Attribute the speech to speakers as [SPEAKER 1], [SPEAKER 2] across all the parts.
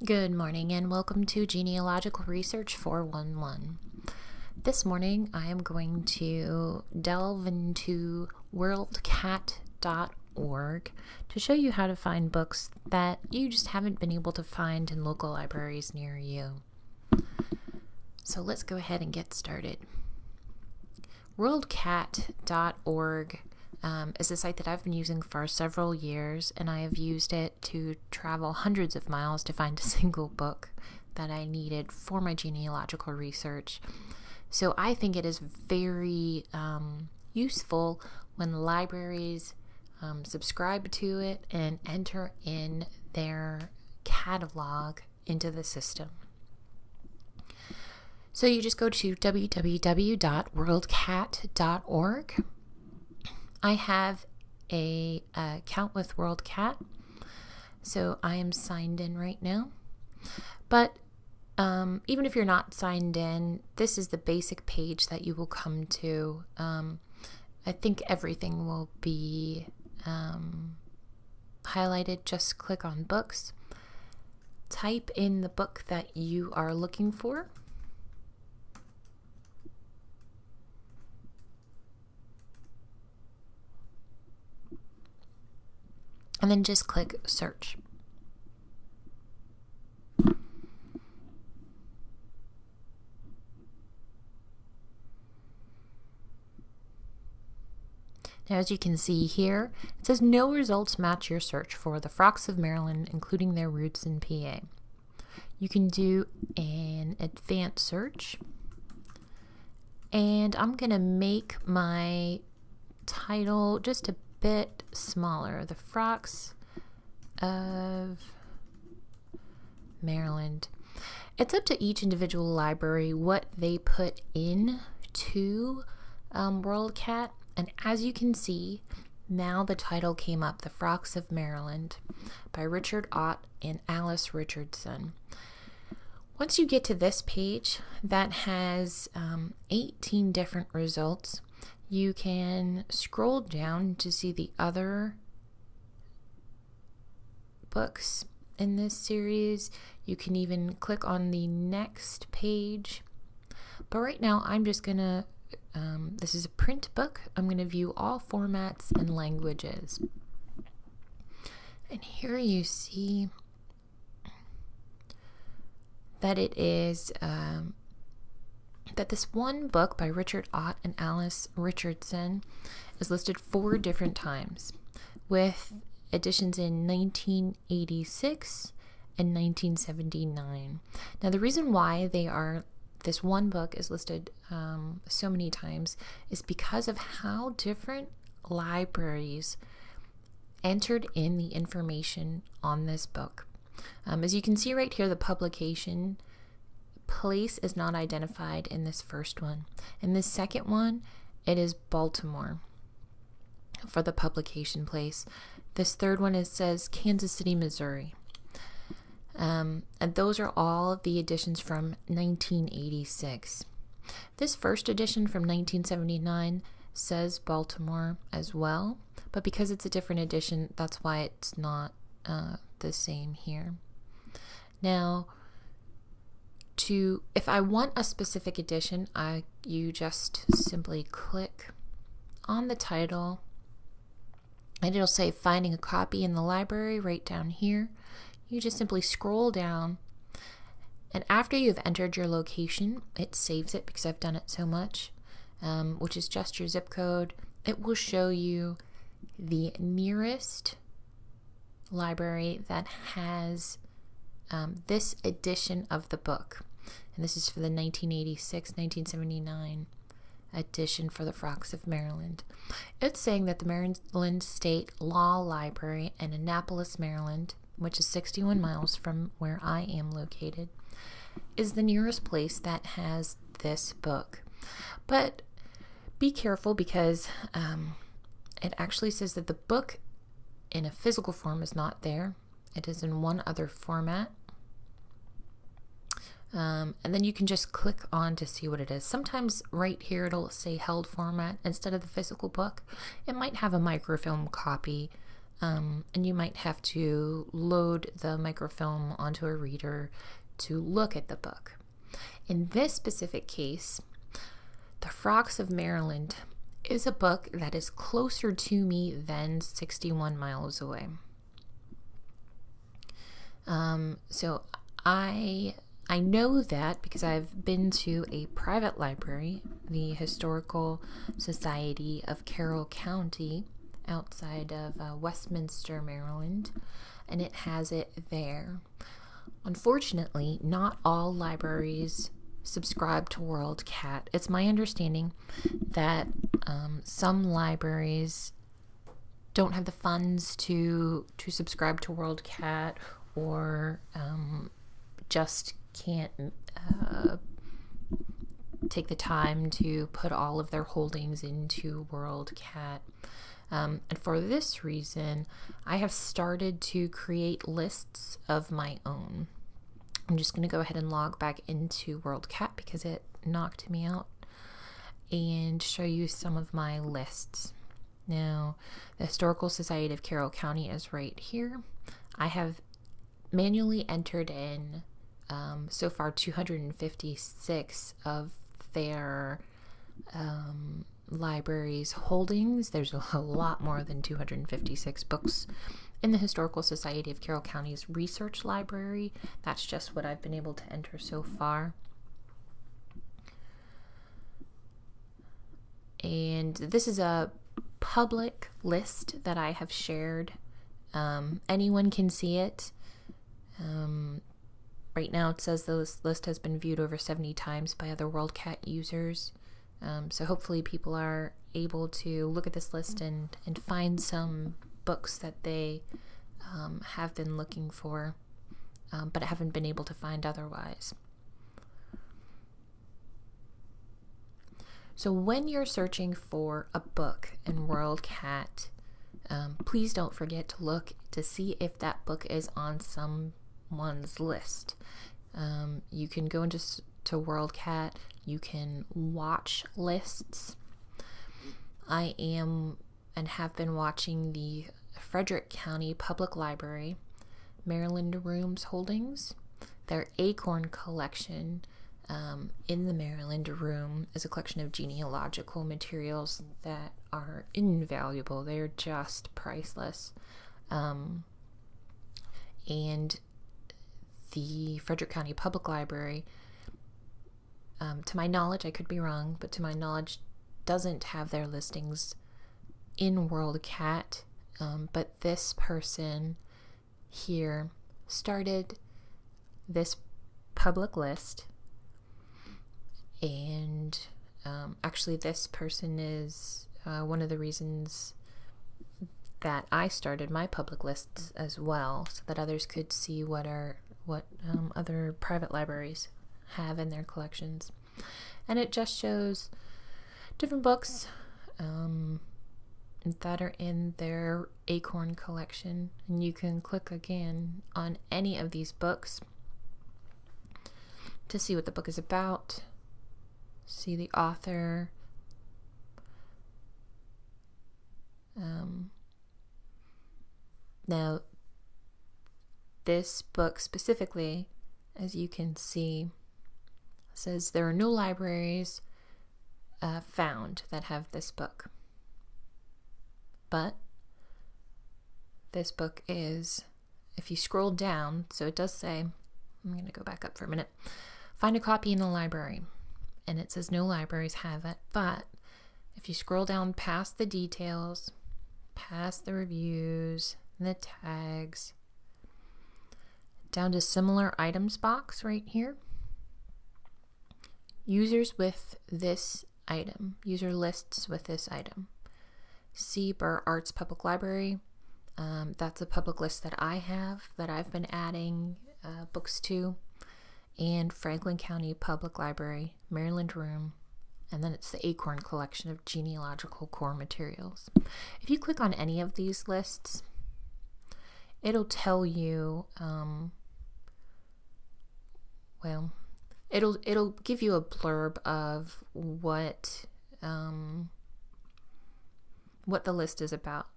[SPEAKER 1] Good morning and welcome to Genealogical Research 411. This morning I am going to delve into WorldCat.org to show you how to find books that you just haven't been able to find in local libraries near you. So let's go ahead and get started. WorldCat.org is a site that I've been using for several years, and I have used it to travel hundreds of miles to find a single book that I needed for my genealogical research. So I think it is very useful when libraries subscribe to it and enter in their catalog into the system. So you just go to www.worldcat.org. I have a account with WorldCat, so I am signed in right now. But even if you're not signed in, this is the basic page that you will come to. I think everything will be highlighted. Just click on books, type in the book that you are looking for, and then just click search. Now, as you can see here, it says no results match your search for the Frocks of Maryland, including their roots in PA. You can do an advanced search, and I'm going to make my title just a bit smaller. The Frocks of Maryland. It's up to each individual library what they put in to WorldCat, and as you can see, now the title came up, The Frocks of Maryland by Richard Ott and Alice Richardson. Once you get to this page that has 18 different results, you can scroll down to see the other books in this series. You can even click on the next page. But right now I'm just going to, this is a print book. I'm going to view all formats and languages. And here you see that it is that this one book by Richard Ott and Alice Richardson is listed 4 different times, with editions in 1986 and 1979. Now, the reason why this one book is listed so many times is because of how different libraries entered in the information on this book. As you can see right here, the publication place is not identified in this first one. In this second one, it is Baltimore for the publication place. This third one, it says Kansas City, Missouri. And those are all the editions from 1986. This first edition from 1979 says Baltimore as well, but because it's a different edition, that's why it's not the same here. Now, if I want a specific edition, you just simply click on the title, and it'll say finding a copy in the library right down here. You just simply scroll down, and after you've entered your location, it saves it because I've done it so much, which is just your zip code. It will show you the nearest library that has this edition of the book. And this is for the 1986-1979 edition for the Frocks of Maryland. It's saying that the Maryland State Law Library in Annapolis, Maryland, which is 61 miles from where I am located, is the nearest place that has this book. But be careful because it actually says that the book in a physical form is not there. It is in one other format. And then you can just click on to see what it is. Sometimes right here it'll say held format instead of the physical book. It might have a microfilm copy and you might have to load the microfilm onto a reader to look at the book. In this specific case, The Frocks of Maryland is a book that is closer to me than 61 miles away. So I know that because I've been to a private library, the Historical Society of Carroll County, outside of Westminster, Maryland, and it has it there. Unfortunately, not all libraries subscribe to WorldCat. It's my understanding that some libraries don't have the funds to subscribe to WorldCat, or just can't take the time to put all of their holdings into WorldCat. And for this reason, I have started to create lists of my own. I'm just going to go ahead and log back into WorldCat because it knocked me out, and show you some of my lists. Now, the Historical Society of Carroll County is right here. I have manually entered in so far 256 of their library's holdings. There's a lot more than 256 books in the Historical Society of Carroll County's research library. That's just what I've been able to enter so far. And this is a public list that I have shared. Anyone can see it. Right now it says this list has been viewed over 70 times by other WorldCat users. So hopefully people are able to look at this list and find some books that they have been looking for, but haven't been able to find otherwise. So when you're searching for a book in WorldCat, please don't forget to look to see if that book is on someone's list. You can go into WorldCat, you can watch lists. I am and have been watching the Frederick County Public Library Maryland Rooms holdings. Their Acorn collection in the Maryland Room is a collection of genealogical materials that are invaluable. They're just priceless. And the Frederick County Public Library, to my knowledge, I could be wrong, but to my knowledge, doesn't have their listings in WorldCat. But this person here started this public list, and actually this person is one of the reasons that I started my public lists as well, so that others could see what other private libraries have in their collections. And it just shows different books that are in their Acorn collection, and you can click again on any of these books to see what the book is about, see the author, now this book specifically, as you can see, says there are no libraries found that have this book. But this book is, if you scroll down, so it does say, I'm going to go back up for a minute, find a copy in the library. And it says no libraries have it. But if you scroll down past the details, past the reviews, and the tags, down to similar items box right here, users with this item, user lists with this item. See Burr Arts Public Library. That's a public list that I have, that I've been adding books to. And Franklin County Public Library, Maryland Room. And then it's the Acorn collection of genealogical core materials. If you click on any of these lists, it'll tell you, it'll give you a blurb of what the list is about.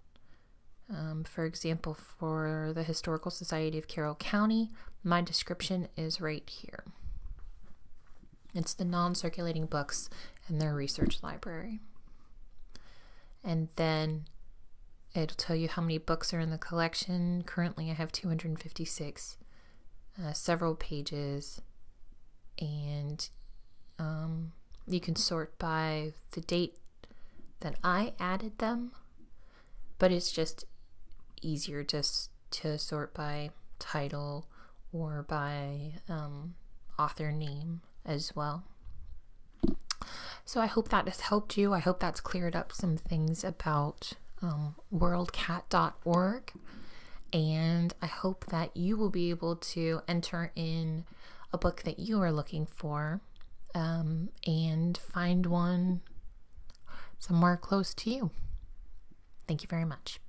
[SPEAKER 1] For example, for the Historical Society of Carroll County, my description is right here. It's the non-circulating books in their research library. And then it'll tell you how many books are in the collection. Currently, I have 256, several pages, and you can sort by the date that I added them, but it's just easier just to sort by title or by author name as well. So I hope that has helped you. I hope that's cleared up some things about WorldCat.org, and I hope that you will be able to enter in a book that you are looking for and find one somewhere close to you. Thank you very much.